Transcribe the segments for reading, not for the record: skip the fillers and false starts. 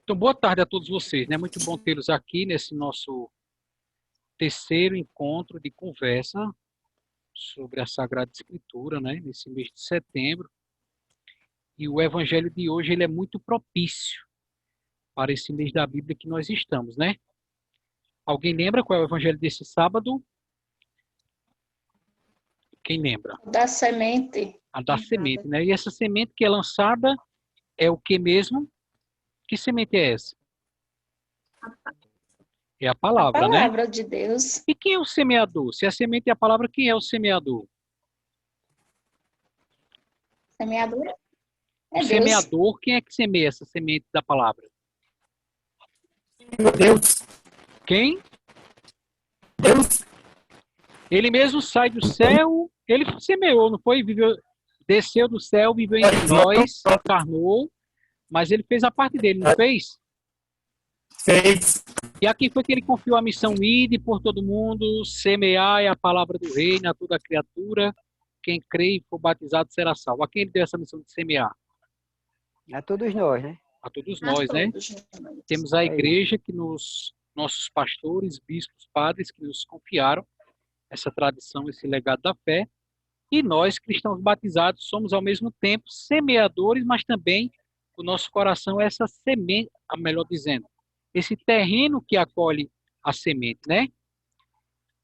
Então, boa tarde a todos vocês, né? Muito bom tê-los aqui nesse nosso terceiro encontro de conversa sobre a Sagrada Escritura, né? Nesse mês de setembro. E o evangelho de hoje, ele é muito propício para esse mês da Bíblia que nós estamos, né? Alguém lembra qual é o evangelho desse sábado? Quem lembra? Da semente. A da semente, né? E essa semente que é lançada é o que mesmo? Que semente é essa? É a A palavra, né? palavra de Deus. E quem é o semeador? Se a semente é a palavra, quem é o semeador? Semeadura O é Deus. semeador, quem é que semeia essa semente da palavra? Meu Deus, Quem? Deus, Ele mesmo sai do céu, ele semeou, não foi? Viveu, desceu do céu, viveu entre nós, encarnou, mas ele fez a parte dele, não fez? fez. E a quem foi que ele confiou a missão ide por todo mundo, semear é a palavra do reino a toda criatura, quem crê e for batizado será salvo. A quem ele deu essa missão de semear? A todos nós, né? A todos A nós, né? todos. Temos a igreja que nossos pastores, bispos, padres que nos confiaram essa tradição, esse legado da fé. E nós, cristãos batizados, somos ao mesmo tempo semeadores, mas também o nosso coração é essa semente, melhor dizendo, esse terreno que acolhe a semente, né?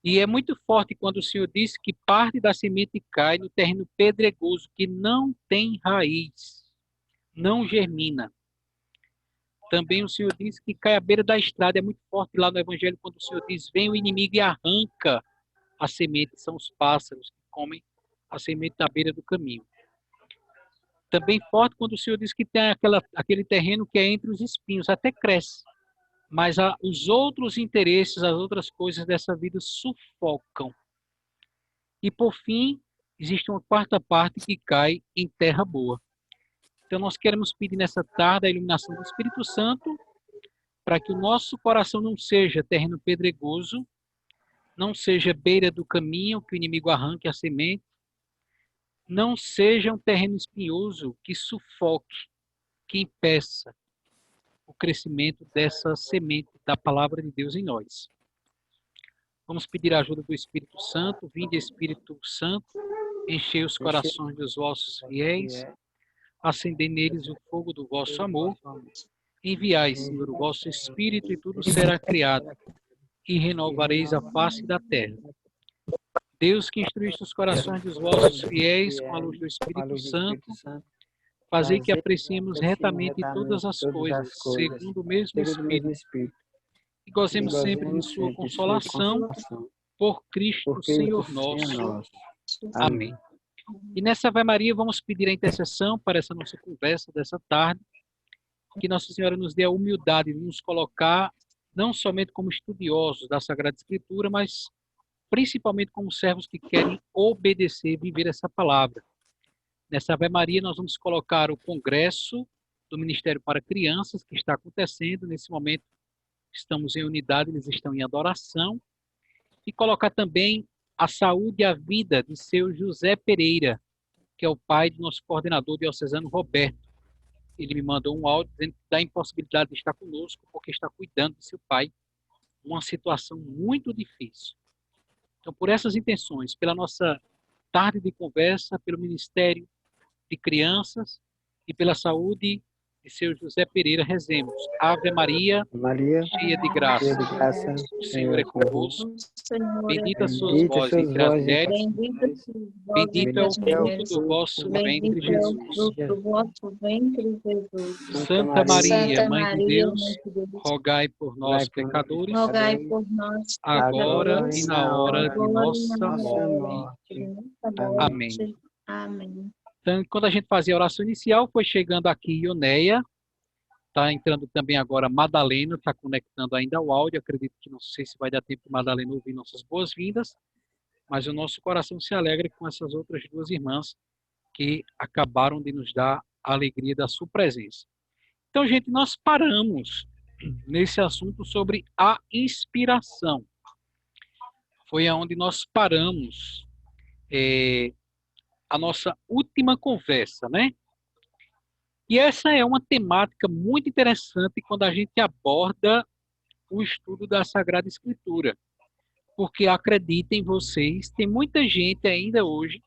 E é muito forte quando o Senhor diz que parte da semente cai no terreno pedregoso, que não tem raiz, não germina. Também o Senhor diz que cai à beira da estrada, é muito forte lá no Evangelho, quando o Senhor diz, vem o inimigo e arranca a semente, são os pássaros que comem a semente da beira do caminho. Também forte quando o Senhor diz que tem aquele terreno que é entre os espinhos, até cresce, mas os outros interesses, as outras coisas dessa vida sufocam. E por fim, existe uma quarta parte que cai em terra boa. Então nós queremos pedir nessa tarde a iluminação do Espírito Santo para que o nosso coração não seja terreno pedregoso, não seja beira do caminho que o inimigo arranque a semente, não seja um terreno espinhoso que sufoque, que impeça o crescimento dessa semente da palavra de Deus em nós. Vamos pedir a ajuda do Espírito Santo. Vinde, Espírito Santo, enchei os corações dos vossos fiéis, acendei neles o fogo do vosso amor. Enviai, Senhor, o vosso Espírito e tudo será criado, e renovareis a face da terra. Deus que instruíste os corações dos vossos fiéis com a luz do Espírito Santo, fazei que apreciemos retamente todas as coisas, segundo o mesmo Espírito, e gozemos sempre de sua consolação, por Cristo Senhor nosso. Amém. E nessa Ave Maria vamos pedir a intercessão para essa nossa conversa dessa tarde, que Nossa Senhora nos dê a humildade de nos colocar não somente como estudiosos da Sagrada Escritura, mas principalmente como servos que querem obedecer e viver essa palavra. Nessa Ave Maria nós vamos colocar o congresso do Ministério para Crianças, que está acontecendo nesse momento. Estamos em unidade, eles estão em adoração. E colocar também a saúde e a vida de seu José Pereira, que é o pai do nosso coordenador diocesano Roberto. Ele me mandou um áudio dizendo da impossibilidade de estar conosco, porque está cuidando de seu pai, uma situação muito difícil. Então, por essas intenções, pela nossa tarde de conversa, pelo Ministério de Crianças e pela saúde de seu José Pereira, rezemos. Ave Maria, Maria, cheia de graça, cheia de graça, o Senhor é convosco. Bendita sois bendita vós sois entre as vós mulheres, bendito é o fruto do vosso ventre, Jesus. do vosso ventre, Jesus. Santa Maria, Santa Mãe de Maria, Deus, Mãe de Deus, rogai por nós, pecadores, rogai por nós, agora pecadores, e na hora de agora e nossa na hora morte. de nossa morte. Amém. Amém. Então, quando a gente fazia a oração inicial, foi chegando aqui Ioneia, está entrando também agora Madalena, está conectando ainda o áudio, acredito que não sei se vai dar tempo de Madalena ouvir nossas boas-vindas, mas o nosso coração se alegra com essas outras duas irmãs que acabaram de nos dar a alegria da sua presença. Então, gente, nós paramos nesse assunto sobre a inspiração. Foi aonde nós paramos a nossa última conversa, né? E essa é uma temática muito interessante quando a gente aborda o estudo da Sagrada Escritura. Porque acreditem vocês, tem muita gente ainda hoje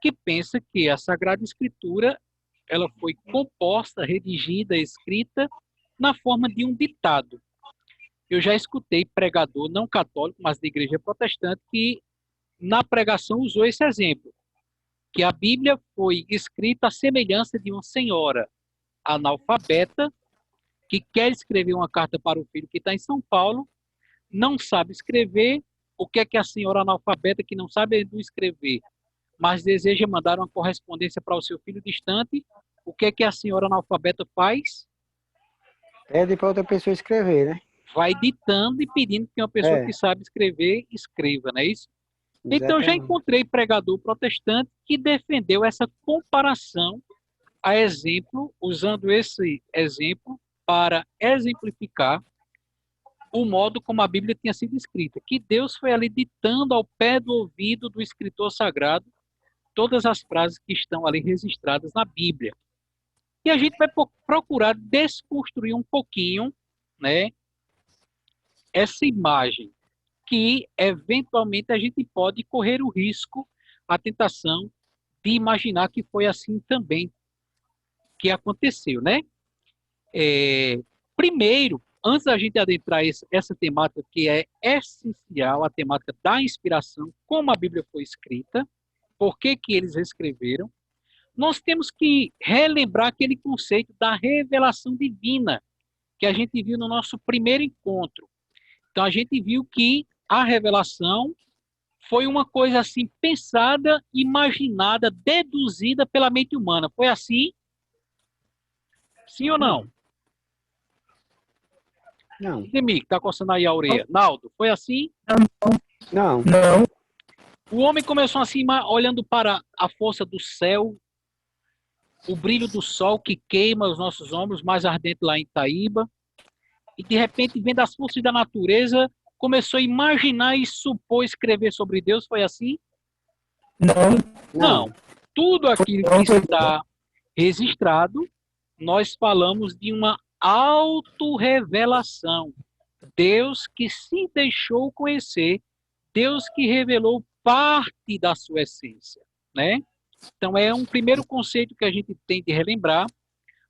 que pensa que a Sagrada Escritura ela foi composta, redigida, escrita na forma de um ditado. Eu já escutei pregador não católico, mas da igreja protestante, que na pregação usou esse exemplo, que a Bíblia foi escrita à semelhança de uma senhora analfabeta que quer escrever uma carta para o filho que está em São Paulo, não sabe escrever. O que é que a senhora analfabeta que não sabe escrever, mas deseja mandar uma correspondência para o seu filho distante, o que é que a senhora analfabeta faz? Pede para outra pessoa escrever, né? Vai ditando e pedindo que uma pessoa É. que sabe escrever, escreva, não é isso? Então, eu já Exatamente. encontrei pregador protestante que defendeu essa comparação a exemplo, usando esse exemplo para exemplificar o modo como a Bíblia tinha sido escrita, que Deus foi ali ditando ao pé do ouvido do escritor sagrado todas as frases que estão ali registradas na Bíblia. E a gente vai procurar desconstruir um pouquinho, né, essa imagem, que eventualmente a gente pode correr o risco, a tentação de imaginar que foi assim também que aconteceu, né? Primeiro, antes da gente adentrar essa temática que é essencial, a temática da inspiração, como a Bíblia foi escrita, por que que eles escreveram, nós temos que relembrar aquele conceito da revelação divina que a gente viu no nosso primeiro encontro. Então, a gente viu que a revelação foi uma coisa assim pensada, imaginada, deduzida pela mente humana. Foi assim? Sim ou não? Não. Demi, que está coçando aí a orelha. Naldo, foi assim? Não. Não. O homem começou assim, olhando para a força do céu, o brilho do sol que queima os nossos ombros, mais ardente lá em Itaíba, e de repente, vendo as forças da natureza, começou a imaginar e supor escrever sobre Deus. Foi assim? Não. Não. Tudo aquilo que está registrado, nós falamos de uma autorrevelação. Deus que se deixou conhecer, Deus que revelou parte da sua essência, né? Então, é um primeiro conceito que a gente tem de relembrar.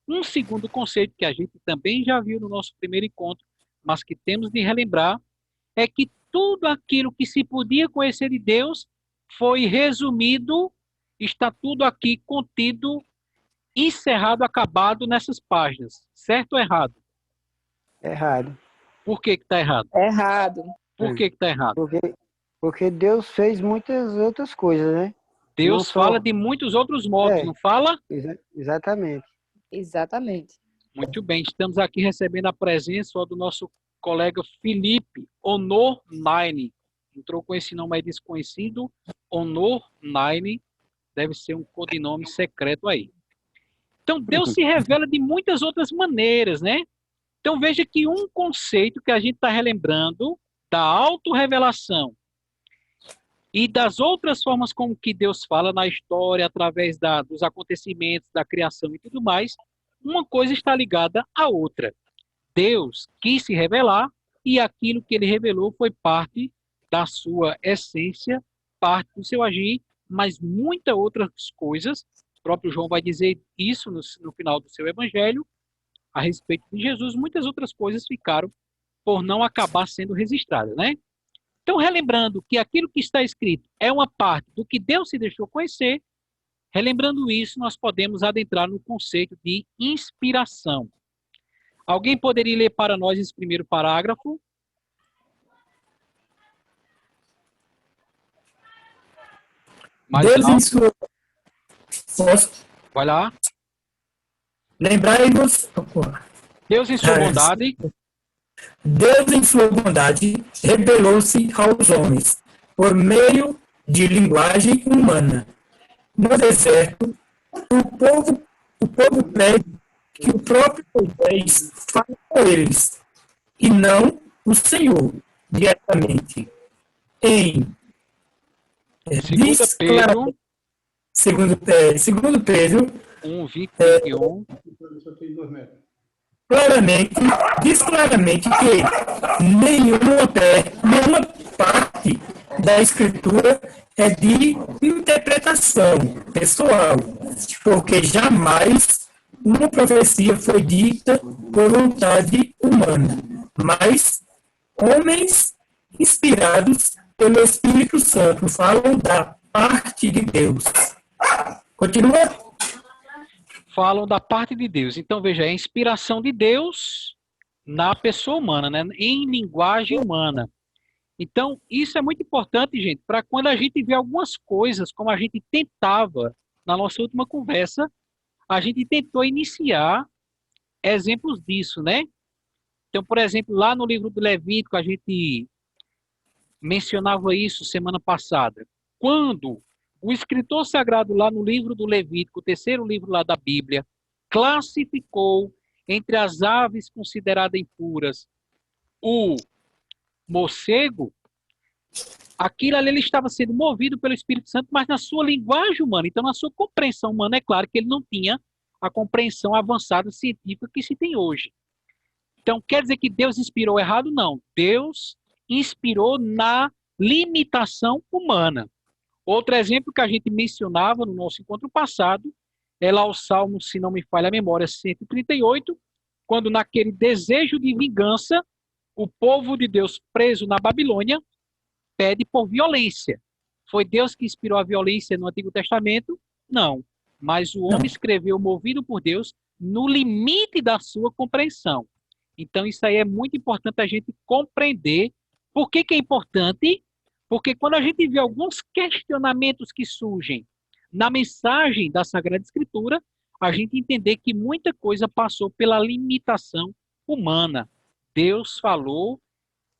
Um segundo conceito que a gente também já viu no nosso primeiro encontro, mas que temos de relembrar, é que tudo aquilo que se podia conhecer de Deus foi resumido, está tudo aqui contido, encerrado, acabado nessas páginas. Certo ou errado? Errado. Por que está errado? Errado. Por que está errado? Porque Deus fez muitas outras coisas, né? Deus Não só- fala de muitos outros modos, É. não fala? Exatamente. Exatamente. Muito bem, estamos aqui recebendo a presença do nosso colega Felipe Honor Nine. Entrou com esse nome aí desconhecido, Honor Nine, deve ser um codinome secreto aí. Então, Deus se revela de muitas outras maneiras, né? Então, veja que um conceito que a gente está relembrando da autorrevelação e das outras formas como que Deus fala na história, através dos acontecimentos, da criação e tudo mais, uma coisa está ligada à outra. Deus quis se revelar e aquilo que ele revelou foi parte da sua essência, parte do seu agir, mas muitas outras coisas, o próprio João vai dizer isso no final do seu evangelho, a respeito de Jesus, muitas outras coisas ficaram por não acabar sendo registradas, né? Então, relembrando que aquilo que está escrito é uma parte do que Deus se deixou conhecer, relembrando isso, nós podemos adentrar no conceito de inspiração. Alguém poderia ler para nós esse primeiro parágrafo? Mais Deus em alto. sua... Posso? Vai lá. Lembrai-vos... Deus em sua bondade. Deus em sua bondade revelou-se aos homens por meio de linguagem humana. No deserto, o povo pede que o próprio Moisés fale com eles, e não o Senhor diretamente. Em Segunda Pedro, segundo Pedro 1:21. Diz claramente que nenhuma parte da escritura é de interpretação pessoal, porque jamais uma profecia foi dita por vontade humana, mas homens inspirados pelo Espírito Santo falam da parte de Deus. Continua? Falam da parte de Deus. Então, veja, é a inspiração de Deus na pessoa humana, né? Em linguagem humana. Então, isso é muito importante, gente, para quando a gente vê algumas coisas, como a gente tentava na nossa última conversa, a gente tentou iniciar exemplos disso, né? Então, por exemplo, lá no livro do Levítico, a gente mencionava isso semana passada. Quando o escritor sagrado lá no livro do Levítico, o terceiro livro lá da Bíblia, classificou entre as aves consideradas impuras o morcego, aquilo ali ele estava sendo movido pelo Espírito Santo, mas na sua linguagem humana. Então, na sua compreensão humana, é claro que ele não tinha a compreensão avançada científica que se tem hoje. Então, quer dizer que Deus inspirou errado? Não. Deus inspirou na limitação humana. Outro exemplo que a gente mencionava no nosso encontro passado é lá o Salmo, se não me falha a memória, 138, quando naquele desejo de vingança, o povo de Deus preso na Babilônia pede por violência. Foi Deus que inspirou a violência no Antigo Testamento? Não. Mas o homem escreveu movido por Deus no limite da sua compreensão. Então, isso aí é muito importante a gente compreender. Por que que é importante? Porque quando a gente vê alguns questionamentos que surgem na mensagem da Sagrada Escritura, a gente entender que muita coisa passou pela limitação humana. Deus falou,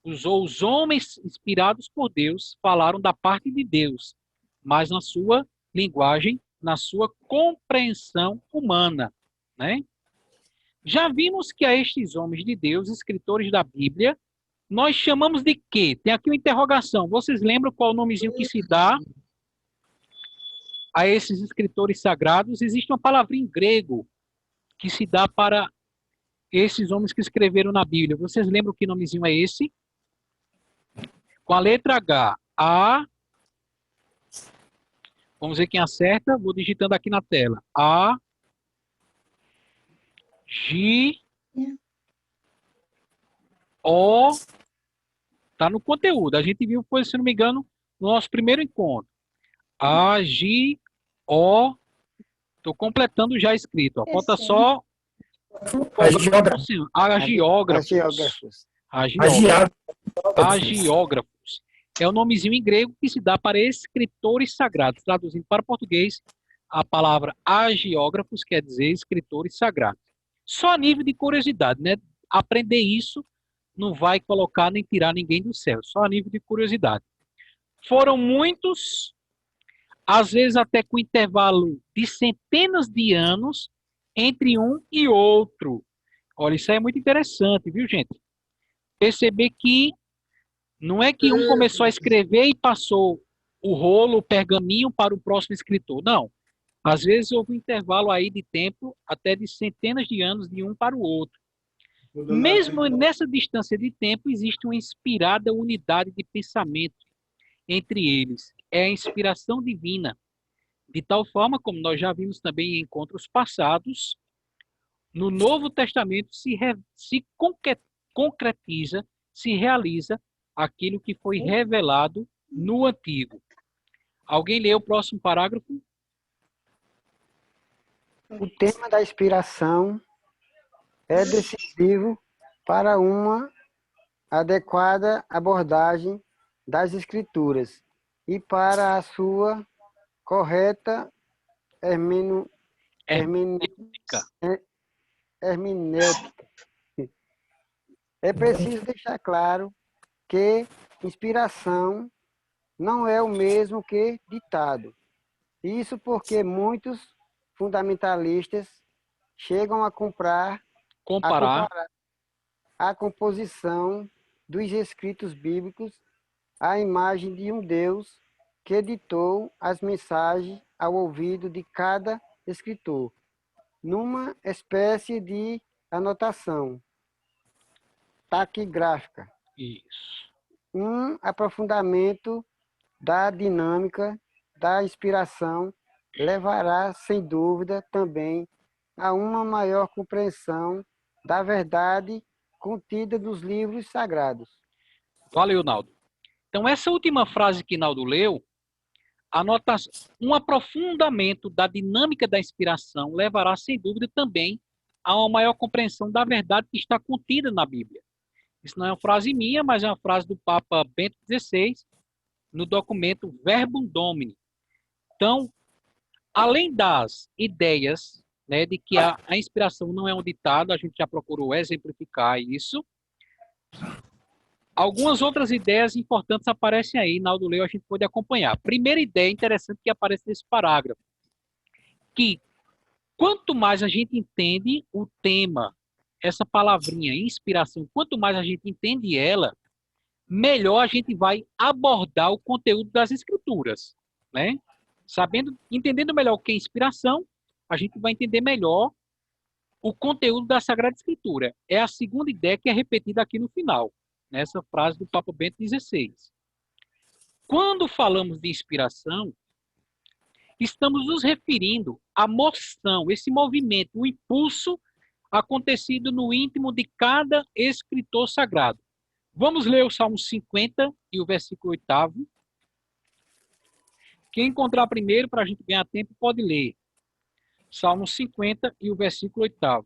usou os homens inspirados por Deus, falaram da parte de Deus, mas na sua linguagem, na sua compreensão humana, né? Já vimos que a estes homens de Deus, escritores da Bíblia, nós chamamos de quê? Tem aqui uma interrogação. Vocês lembram qual o nomezinho que se dá a esses escritores sagrados? Existe uma palavra em grego que se dá para esses homens que escreveram na Bíblia. Vocês lembram que nomezinho é esse? Com a letra H. A. Vamos ver quem acerta. Vou digitando aqui na tela. A. G. O. Está no conteúdo. A gente viu, se não me engano, no nosso primeiro encontro. A, G, O. Estou completando já escrito. Ó. Falta só agiógrafos. Agiógrafos. É o nomezinho em grego que se dá para escritores sagrados. Traduzindo para português, a palavra agiógrafos quer dizer escritores sagrados. Só a nível de curiosidade, né? Aprender isso não vai colocar nem tirar ninguém do céu. Só a nível de curiosidade. Foram muitos, às vezes até com intervalo de centenas de anos, entre um e outro. Olha, isso aí é muito interessante, viu, gente? Perceber que não é que um começou a escrever e passou o rolo, o pergaminho para o próximo escritor. Não. Às vezes houve um intervalo aí de tempo, até de centenas de anos, de um para o outro. Mesmo nessa distância de tempo, existe uma inspirada unidade de pensamento entre eles. É a inspiração divina. De tal forma, como nós já vimos também em encontros passados, no Novo Testamento se concretiza, se realiza aquilo que foi revelado no Antigo. Alguém lê o próximo parágrafo? O tema da inspiração é decisivo para uma adequada abordagem das Escrituras e para a sua correta hermenêutica. É preciso deixar claro que inspiração não é o mesmo que ditado. Isso porque muitos fundamentalistas chegam a comparar a composição dos escritos bíblicos à imagem de um Deus que ditou as mensagens ao ouvido de cada escritor. numa espécie de anotação taquigráfica. Isso. Um aprofundamento da dinâmica da inspiração levará, sem dúvida, também a uma maior compreensão da verdade contida nos livros sagrados. Valeu, Naldo. Então, essa última frase que Naldo leu, anota um aprofundamento da dinâmica da inspiração levará, sem dúvida, também a uma maior compreensão da verdade que está contida na Bíblia. Isso não é uma frase minha, mas é uma frase do Papa Bento XVI, no documento Verbum Domini. Então, além das ideias, né, de que a inspiração não é um ditado, a gente já procurou exemplificar isso. Algumas outras ideias importantes aparecem aí, Naldo leu, a gente pode acompanhar. Primeira ideia interessante que aparece nesse parágrafo, que quanto mais a gente entende o tema, essa palavrinha, inspiração, quanto mais a gente entende ela, melhor a gente vai abordar o conteúdo das escrituras, né? Entendendo melhor o que é inspiração, a gente vai entender melhor o conteúdo da Sagrada Escritura. É a segunda ideia que é repetida aqui no final, nessa frase do Papa Bento XVI. Quando falamos de inspiração, estamos nos referindo à moção, esse movimento, o impulso acontecido no íntimo de cada escritor sagrado. Vamos ler o Salmo 50 e o versículo 8º. Quem encontrar primeiro, para a gente ganhar tempo, pode ler. Salmo 50 e o versículo 8º.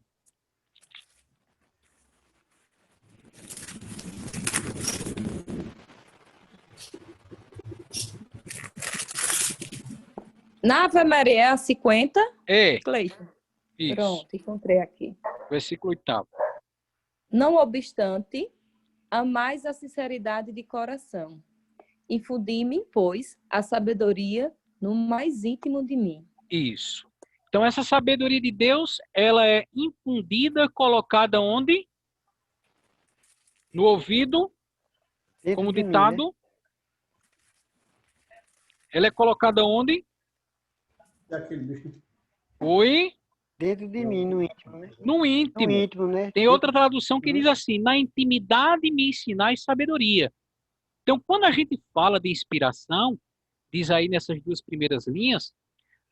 Na Ave Maria 50, É, Cleiton. isso. Pronto, encontrei aqui. Versículo 8º. Não obstante, amais a sinceridade de coração. Infundi-me, pois, a sabedoria no mais íntimo de mim. Isso. Então, essa sabedoria de Deus, ela é infundida, colocada onde? No ouvido, Dentro como de mim, né? ditado. Ela é colocada onde? Oi? Dentro de mim, no íntimo, né? No No íntimo. íntimo, né? Tem outra tradução que diz assim, na intimidade me ensinai sabedoria. Então, quando a gente fala de inspiração, diz aí nessas duas primeiras linhas,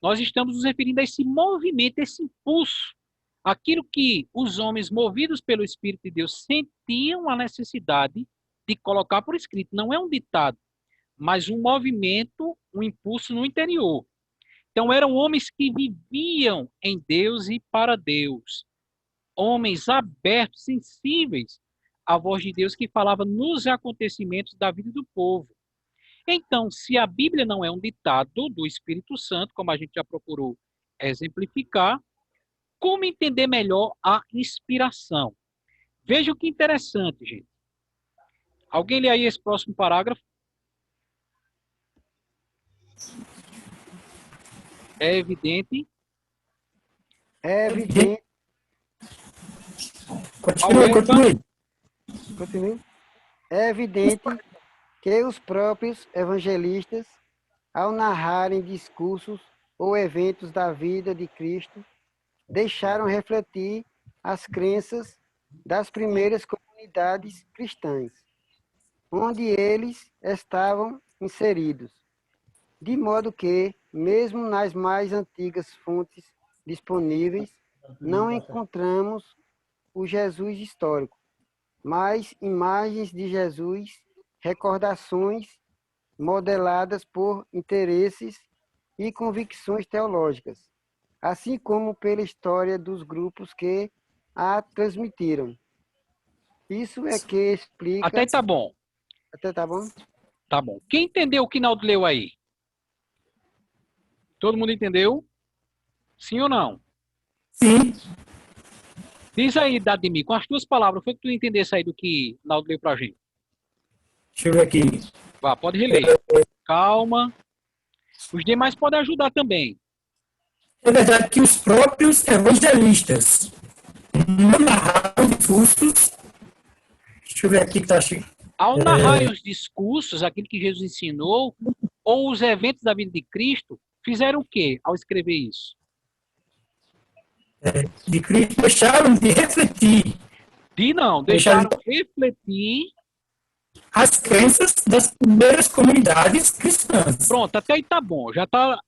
nós estamos nos referindo a esse movimento, esse impulso, aquilo que os homens movidos pelo Espírito de Deus sentiam a necessidade de colocar por escrito. Não é um ditado, mas um movimento, um impulso no interior. Então, eram homens que viviam em Deus e para Deus. Homens abertos, sensíveis à voz de Deus que falava nos acontecimentos da vida do povo. Então, se a Bíblia não é um ditado do Espírito Santo, como a gente já procurou exemplificar, como entender melhor a inspiração? Veja o que interessante, gente. Alguém lê aí esse próximo parágrafo? É evidente. É evidente. Continue. Continue. É evidente que os próprios evangelistas, ao narrarem discursos ou eventos da vida de Cristo, deixaram refletir as crenças das primeiras comunidades cristãs, onde eles estavam inseridos, de modo que, mesmo nas mais antigas fontes disponíveis, não encontramos o Jesus histórico, mas imagens de Jesus, recordações modeladas por interesses e convicções teológicas, assim como pela história dos grupos que a transmitiram. Isso é que explica... Até tá bom. Até tá bom? Tá bom. Quem entendeu o que Naldo leu aí? Todo mundo entendeu? Sim ou não? Sim. Diz aí, Dadimi, com as tuas palavras, foi que tu entendesse aí do que Naldo leu pra gente? Deixa eu ver aqui. Vá, pode reler. Calma. Os demais podem ajudar também. É verdade que os próprios evangelistas não narraram discursos. Deixa eu ver aqui que está cheio. Ao narrar os discursos, aquilo que Jesus ensinou, ou os eventos da vida de Cristo, fizeram o quê ao escrever isso? de Cristo deixaram de refletir Deixaram refletir. as crenças das primeiras comunidades cristãs. Pronto, até aí tá bom. Já tá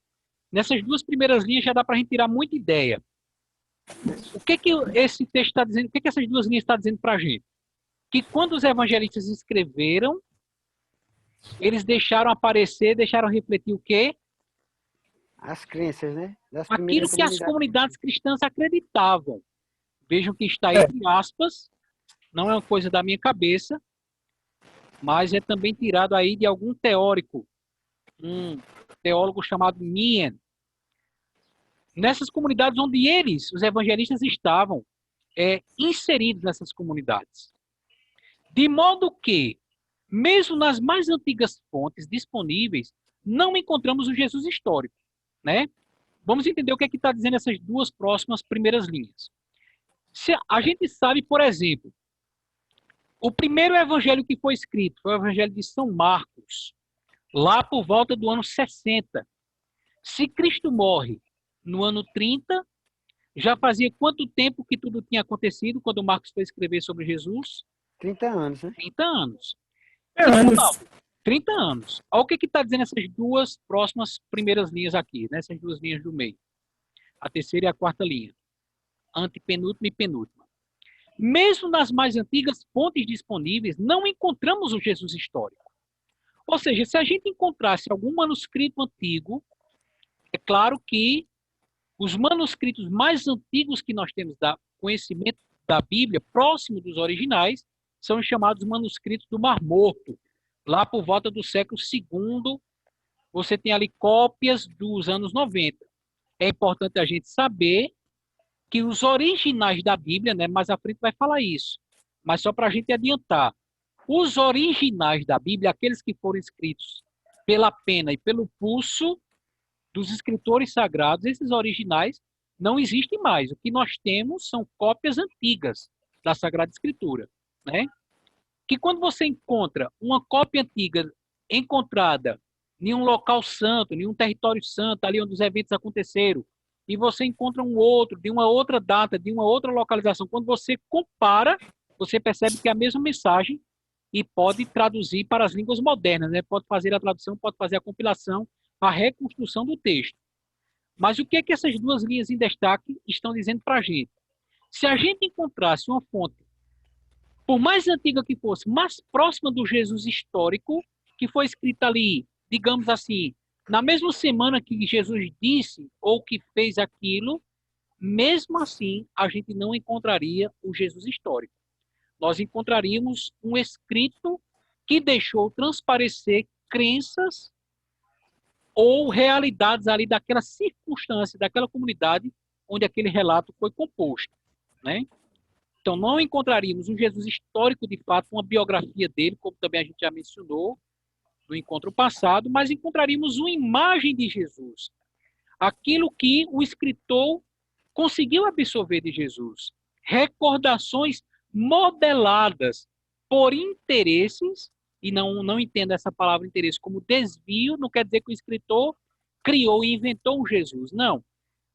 nessas duas primeiras linhas, já dá para a gente tirar muita ideia. O que esse texto está dizendo? O que essas duas linhas estão dizendo para a gente? Que quando os evangelistas escreveram, eles deixaram aparecer, deixaram refletir o quê? As crenças, né? Das Aquilo primeiras que as comunidades cristãs acreditavam. Vejam que está entre aspas, não é uma coisa da minha cabeça, mas é também tirado aí de algum teórico, um teólogo chamado Nien. Nessas comunidades onde eles, os evangelistas, estavam inseridos nessas comunidades. De modo que, mesmo nas mais antigas fontes disponíveis, não encontramos o Jesus histórico, né? Vamos entender o que é que está dizendo essas duas próximas primeiras linhas. A gente sabe, por exemplo, o primeiro evangelho que foi escrito foi o evangelho de São Marcos, lá por volta do ano 60. Se Cristo morre no ano 30, já fazia quanto tempo que tudo tinha acontecido quando Marcos foi escrever sobre Jesus? 30 anos, né? 30 anos. 30 Anos. anos. Olha o que está dizendo essas duas próximas primeiras linhas aqui, né? Essas duas linhas do meio. A terceira e a quarta linha. Antepenúltima e penúltima. Mesmo nas mais antigas fontes disponíveis, não encontramos o Jesus histórico. Ou seja, se a gente encontrasse algum manuscrito antigo, é claro que os manuscritos mais antigos que nós temos da conhecimento da Bíblia, próximo dos originais, são os chamados manuscritos do Mar Morto. Lá por volta do século II, você tem ali cópias dos anos 90. É importante a gente saber que os originais da Bíblia, né, mais à frente vai falar isso, mas só para a gente adiantar, os originais da Bíblia, aqueles que foram escritos pela pena e pelo pulso dos escritores sagrados, esses originais não existem mais. O que nós temos são cópias antigas da Sagrada Escritura, né? Que quando você encontra uma cópia antiga encontrada em um local santo, em um território santo, ali onde os eventos aconteceram, e você encontra um outro, de uma outra data, de uma outra localização, quando você compara, você percebe que é a mesma mensagem e pode traduzir para as línguas modernas, né? Pode fazer a tradução, pode fazer a compilação, a reconstrução do texto. Mas o que é que essas duas linhas em destaque estão dizendo para a gente? Se a gente encontrasse uma fonte, por mais antiga que fosse, mais próxima do Jesus histórico, que foi escrita ali, digamos assim, na mesma semana que Jesus disse ou que fez aquilo, mesmo assim, a gente não encontraria o Jesus histórico. Nós encontraríamos um escrito que deixou transparecer crenças ou realidades ali daquela circunstância, daquela comunidade onde aquele relato foi composto, né? Então, não encontraríamos um Jesus histórico, de fato, uma biografia dele, como também a gente já mencionou no encontro passado, mas encontraríamos uma imagem de Jesus. Aquilo que o escritor conseguiu absorver de Jesus. Recordações modeladas por interesses, e não entendo essa palavra interesse como desvio, não quer dizer que o escritor criou e inventou um Jesus, não.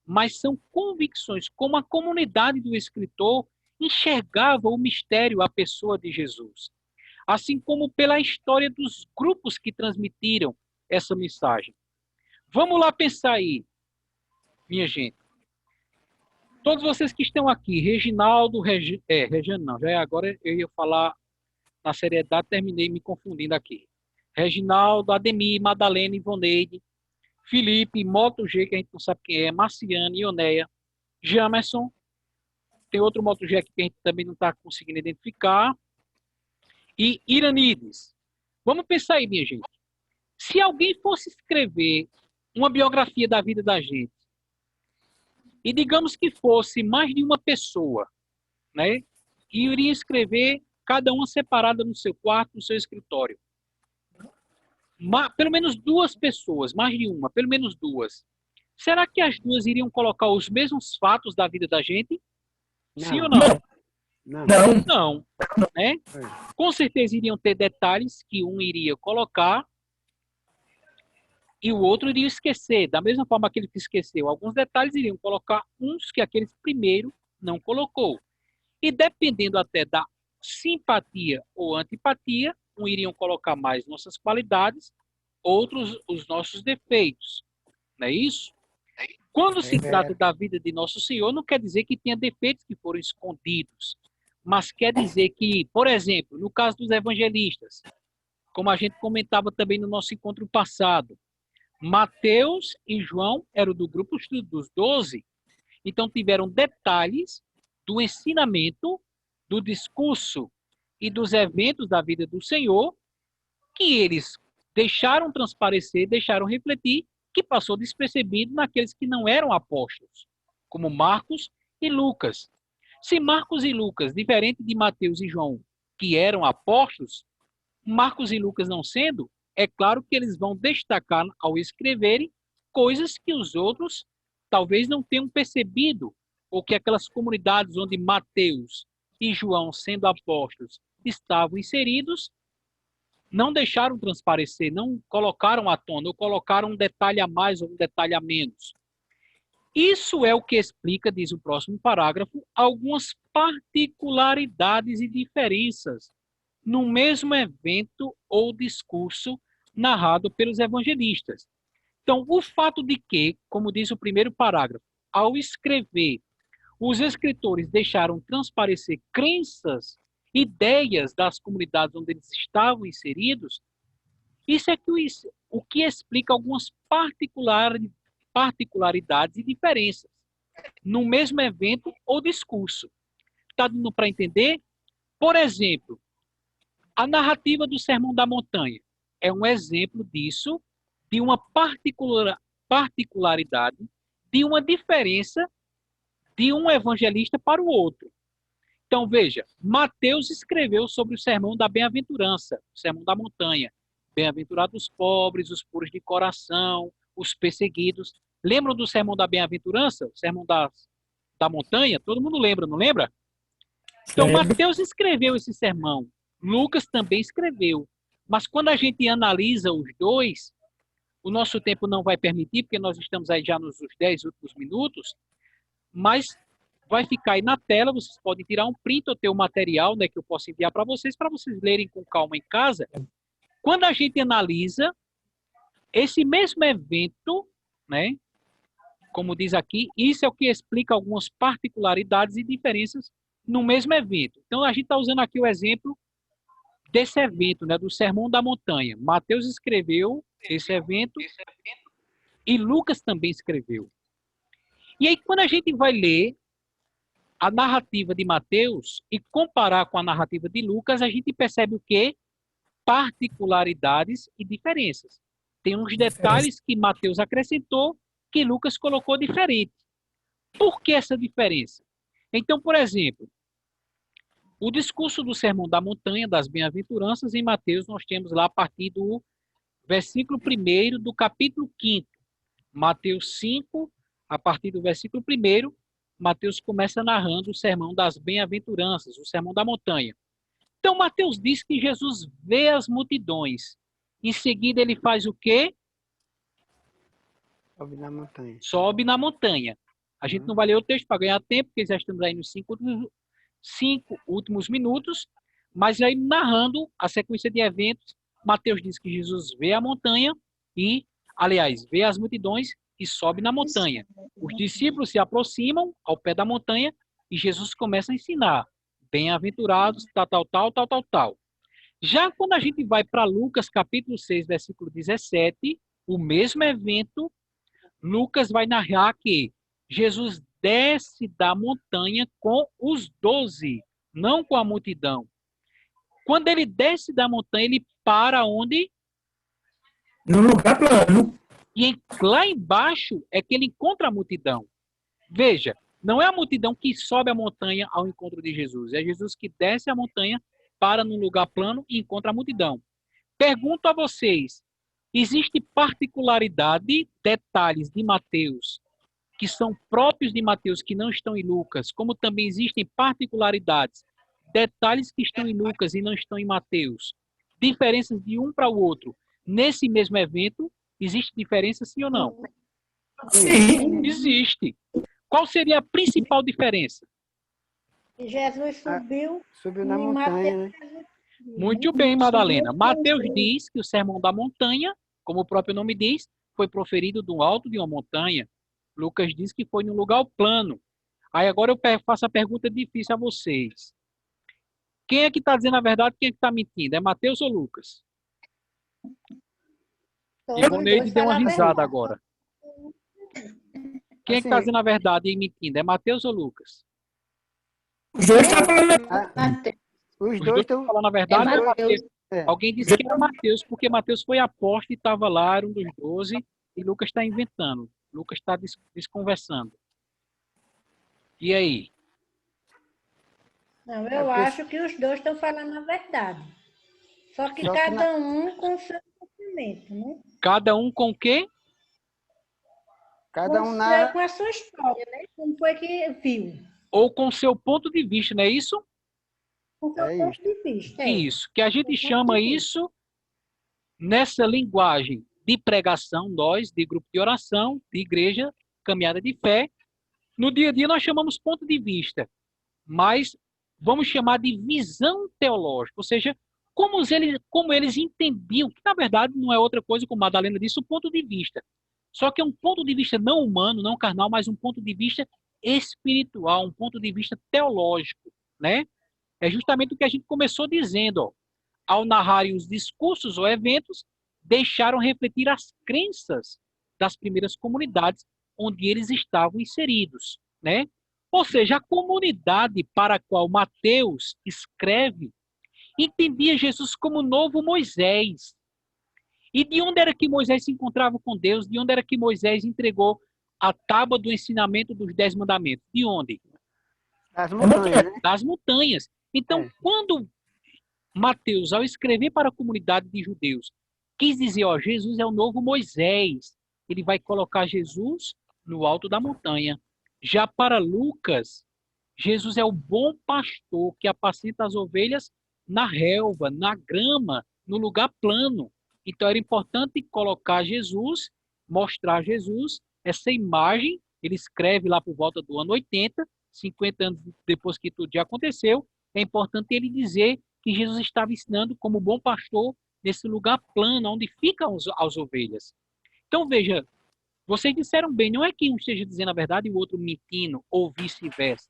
Mas são convicções, como a comunidade do escritor enxergava o mistério, a pessoa de Jesus. Assim como pela história dos grupos que transmitiram essa mensagem. Vamos lá pensar aí, minha gente. Todos vocês que estão aqui, Reginaldo, Regiane não, já agora eu ia falar na seriedade, terminei me confundindo aqui. Reginaldo, Ademir, Madalena, Ivoneide, Felipe, Moto G, que a gente não sabe quem é, Marciane, Ioneia, Jamerson, tem outro Moto G aqui que a gente também não está conseguindo identificar, e Iranides. Vamos pensar aí, minha gente. Se alguém fosse escrever uma biografia da vida da gente, e digamos que fosse mais de uma pessoa, né? E iria escrever cada uma separada no seu quarto, no seu escritório. Pelo menos duas pessoas, mais de uma, pelo menos duas. Será que as duas iriam colocar os mesmos fatos da vida da gente? Não. Sim ou não? Não. Não. Né? Com certeza iriam ter detalhes que um iria colocar e o outro iria esquecer. Da mesma forma que ele esqueceu alguns detalhes, iriam colocar uns que aquele primeiro não colocou. E dependendo até da simpatia ou antipatia, um iriam colocar mais nossas qualidades, outros os nossos defeitos. Não é isso? Quando se trata da vida de Nosso Senhor, não quer dizer que tenha defeitos que foram escondidos, mas quer dizer que, por exemplo, no caso dos evangelistas, como a gente comentava também no nosso encontro passado, Mateus e João eram do grupo dos 12, então tiveram detalhes do ensinamento, do discurso e dos eventos da vida do Senhor que eles deixaram transparecer, deixaram refletir, que passou despercebido naqueles que não eram apóstolos, como Marcos e Lucas. Se Marcos e Lucas, diferente de Mateus e João, que eram apóstolos, Marcos e Lucas não sendo, é claro que eles vão destacar ao escreverem coisas que os outros talvez não tenham percebido, ou que aquelas comunidades onde Mateus e João, sendo apóstolos, estavam inseridos, não deixaram transparecer, não colocaram à tona, ou colocaram um detalhe a mais ou um detalhe a menos. Isso é o que explica, diz o próximo parágrafo, algumas particularidades e diferenças no mesmo evento ou discurso narrado pelos evangelistas. Então, o fato de que, como diz o primeiro parágrafo, ao escrever, os escritores deixaram transparecer crenças, ideias das comunidades onde eles estavam inseridos, isso é o que explica algumas particularidades e diferenças no mesmo evento ou discurso. Está dando para entender? Por exemplo, a narrativa do Sermão da Montanha é um exemplo disso, de uma particularidade, de uma diferença de um evangelista para o outro. Então, veja, Mateus escreveu sobre o sermão da bem-aventurança, o sermão da montanha. Bem-aventurados os pobres, os puros de coração, os perseguidos. Lembram do sermão da bem-aventurança? O sermão da montanha? Todo mundo lembra, não lembra? Então, Mateus escreveu esse sermão. Lucas também escreveu. Mas quando a gente analisa os dois, o nosso tempo não vai permitir, porque nós estamos aí já nos 10 últimos minutos, mas vai ficar aí na tela, vocês podem tirar um print ou ter o material, né, que eu posso enviar para vocês lerem com calma em casa. Quando a gente analisa esse mesmo evento, né, como diz aqui, isso é o que explica algumas particularidades e diferenças no mesmo evento. Então, a gente está usando aqui o exemplo desse evento, né, do Sermão da Montanha. Mateus escreveu esse evento e Lucas também escreveu. E aí, quando a gente vai ler a narrativa de Mateus e comparar com a narrativa de Lucas, a gente percebe o quê? Particularidades e diferenças. Tem uns detalhes que Mateus acrescentou que Lucas colocou diferente. Por que essa diferença? Então, por exemplo, o discurso do Sermão da Montanha, das Bem-aventuranças, em Mateus, nós temos lá a partir do versículo 1 do capítulo 5. Mateus 5, a partir do versículo 1, Mateus começa narrando o Sermão das Bem-aventuranças, o Sermão da Montanha. Então, Mateus diz que Jesus vê as multidões. Em seguida, ele faz o quê? Sobe na montanha. Sobe na montanha. A gente não vai ler o texto para ganhar tempo, porque já estamos aí nos 5 últimos minutos, mas aí narrando a sequência de eventos, Mateus diz que Jesus vê a montanha e, aliás, vê as multidões e sobe na montanha. Os discípulos se aproximam ao pé da montanha e Jesus começa a ensinar. Bem-aventurados, tal. Já quando a gente vai para Lucas, capítulo 6, versículo 17, o mesmo evento, Lucas vai narrar que Jesus desce da montanha com os 12, não com a multidão. Quando ele desce da montanha, ele para onde? No lugar plano. E lá embaixo é que ele encontra a multidão. Veja, não é a multidão que sobe a montanha ao encontro de Jesus. É Jesus que desce a montanha, para num lugar plano e encontra a multidão. Pergunto a vocês, existe particularidade, detalhes de Mateus, que são próprios de Mateus, que não estão em Lucas, como também existem particularidades, detalhes que estão em Lucas e não estão em Mateus, diferenças de um para o outro, nesse mesmo evento Existe diferença, sim ou não? Sim. Existe. Qual seria a principal diferença? Jesus subiu Subiu na em montanha, né? Mateus. Muito bem, Madalena. Mateus diz que o sermão da montanha, como o próprio nome diz, foi proferido do alto de uma montanha. Lucas diz que foi num lugar plano. Aí agora eu faço a pergunta difícil a vocês. Quem é que está dizendo a verdade, quem é que está mentindo? É Mateus ou Lucas? Todos Ivoneide dois deu uma falam a risada verdade. agora. Quem é que está Assim, dizendo a verdade e mentindo? É Mateus ou Lucas? Os dois estão falando. Mateus. os Os dois dois estão. falando a É verdade ou é Mateus. Mateus? Alguém disse que era Mateus, porque Mateus foi apóstolo e estava lá, era um dos 12, e Lucas está inventando. Lucas está desconversando. E aí? Não, É eu porque- acho que os dois estão falando a verdade. Só que Só que cada um com o seu conhecimento, né? Cada um com o quê? Cada um narra. Com a sua história, né? Como foi que viu? Ou com o seu ponto de vista, não é isso? Com o seu É ponto isso. de vista. É. Isso, que a gente Com o ponto chama de vista. isso, nessa linguagem de pregação, nós, de grupo de oração, de igreja, caminhada de fé, no dia a dia nós chamamos ponto de vista, mas vamos chamar de visão teológica, ou seja, como eles entendiam, que na verdade não é outra coisa, como a Madalena disse, o ponto de vista. Só que é um ponto de vista não humano, não carnal, mas um ponto de vista espiritual, um ponto de vista teológico, né? É justamente o que a gente começou dizendo, ó. Ao narrarem os discursos ou eventos, deixaram refletir as crenças das primeiras comunidades onde eles estavam inseridos, né? Ou seja, a comunidade para a qual Mateus escreve entendia Jesus como o novo Moisés. E de onde era que Moisés se encontrava com Deus? De onde era que Moisés entregou a tábua do ensinamento dos 10 mandamentos? De onde? Das montanhas, né? Das montanhas. Então, É. quando Mateus, ao escrever para a comunidade de judeus, quis dizer, ó, Jesus é o novo Moisés. Ele vai colocar Jesus no alto da montanha. Já para Lucas, Jesus é o bom pastor que apacenta as ovelhas na relva, na grama, no lugar plano. Então era importante colocar Jesus, mostrar Jesus, essa imagem. Ele escreve lá por volta do ano 80, 50 anos depois que tudo já aconteceu. É importante ele dizer que Jesus estava ensinando como bom pastor nesse lugar plano, onde ficam as ovelhas. Então, veja, vocês disseram bem, não é que um esteja dizendo a verdade e o outro mentindo, ou vice-versa,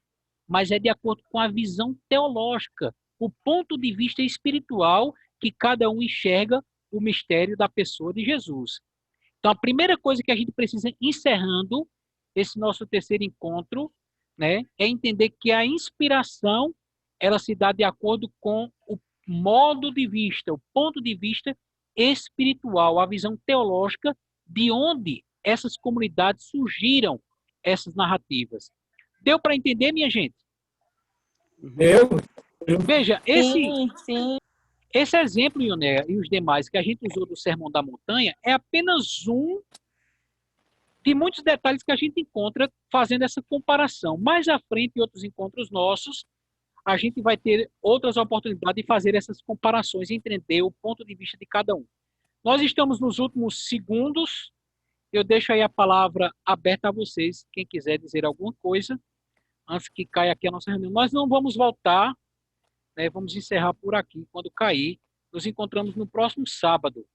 mas é de acordo com a visão teológica, o ponto de vista espiritual que cada um enxerga o mistério da pessoa de Jesus. Então, a primeira coisa que a gente precisa, encerrando esse nosso terceiro encontro, né, é entender que a inspiração ela se dá de acordo com o modo de vista, o ponto de vista espiritual, a visão teológica de onde essas comunidades surgiram, essas narrativas. Deu para entender, minha gente? Eu? Veja, Sim. esse exemplo, Ioné, e os demais que a gente usou do Sermão da Montanha é apenas um de muitos detalhes que a gente encontra fazendo essa comparação. Mais à frente, em outros encontros nossos, a gente vai ter outras oportunidades de fazer essas comparações e entender o ponto de vista de cada um. Nós estamos nos últimos segundos. Eu deixo aí a palavra aberta a vocês, quem quiser dizer alguma coisa, antes que caia aqui a nossa reunião. Nós não vamos voltar, né, vamos encerrar por aqui quando cair. Nos encontramos no próximo sábado.